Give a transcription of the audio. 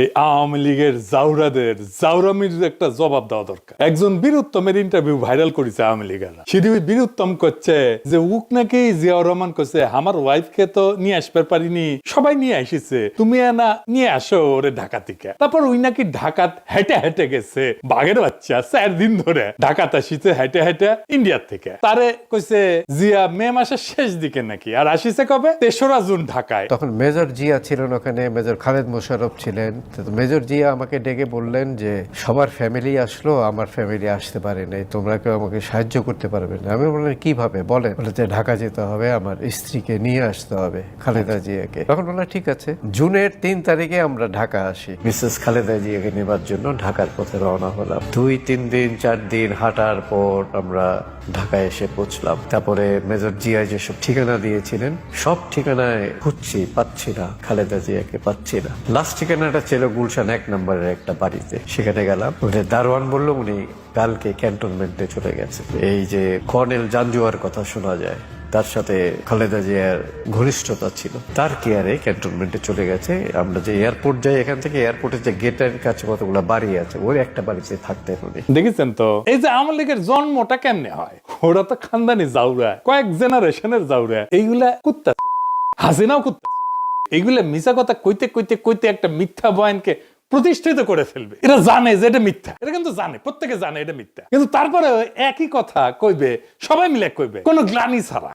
এই আওয়ামী লীগের জাউরাদের জাউরামির একটা জবাব দেওয়া দরকার। একজন বীরুত্তমের ইন্টারভিউ ভাইরাল করেছে আওয়ামী লীগেরা। সেটি বীরুত্তম করছে যে উক নাকি জিয়াউর রহমান করছে আমার ওয়াইফকে তো নিয়ে আসতে পারিনি, সবাই নিয়ে আসিছে, তুমি না নিয়ে আসো ওরে ঢাকা থেকে। তারপর ওই নাকি ঢাকাত হেঁটে হেঁটে গেছে, বাঘের বাচ্চা 4 দিন ধরে ঢাকাতে আসিছে হেঁটে হেঁটে ইন্ডিয়ার থেকে। তারে কইছে জিয়া মে মাসের শেষ দিকে নাকি, আর আসিছে কবে 3রা জুন ঢাকায়। তখন মেজর জিয়া ছিলেন ওখানে, মেজর খালেদ মোশাররফ ছিলেন। তো মেজর জিয়া আমাকে ডেকে বললেন যে সবার ফ্যামিলি আসলো, আমার ফ্যামিলি আসতে পারে নাই, তোমরা কেউ আমাকে সাহায্য করতে পারবে না। আমি বললাম কিভাবে বলেন? বলে যে ঢাকা যেতে হবে, আমার স্ত্রীকে নিয়ে আসতে হবে, খালেদা জিয়াকে। তখন বললাম ঠিক আছে। জুনের 3 তারিখে আমরা ঢাকা আসি, মিসেস খালেদা জিয়াকে নেবার জন্য ঢাকার পথে রওনা হলাম। 2-3 দিন 4 দিন হাঁটার পর আমরা ঢাকায় এসে পৌঁছলাম। তারপরে মেজর জিয়া যেসব ঠিকানা দিয়েছিলেন সব ঠিকানায় খুঁজছি, পাচ্ছি না, খালেদা জিয়াকে পাচ্ছি না। লাস্ট ঠিকানাটা ছিল গুলশান 1 নম্বরের একটা বাড়িতে। সেখানে গেলাম, ওখানে দারোয়ান বললো উনি কালকে ক্যান্টনমেন্টে চলে গেছে। এই যে কর্নেল জাঞ্জুয়ার কথা শোনা যায়, তার সাথে খালেদা জিয়ার ঘনিষ্ঠতা ছিল, তার কেয়ারে ক্যান্টনমেন্টে চলে গেছে। আমরা যে এয়ারপোর্ট যাই, এখান থেকে এয়ারপোর্টের যে গেটের কাছে কতগুলো বাড়ি আছে, ওই একটা বাড়িতে থাকতেন উনি। দেখেছেন তো এই যে আওয়ামী লীগের জন্মটা কেমনে হয়? ওরা তো খানদানি জাউরা, কয়েক জেনারেশনের জাউরা। এইগুলা কুত্তা, হাসিনাও কুত্তা। এইগুলা মিছা কথা কইতে কইতে কইতে একটা মিথ্যা বয়ানকে প্রতিষ্ঠিত করে ফেলবে। এরা জানে যে এটা মিথ্যা, এটা কিন্তু জানে, প্রত্যেকে জানে এটা মিথ্যা, কিন্তু তারপরে একই কথা কইবে, সবাই মিলে কইবে, কোনো গ্লানি ছাড়া।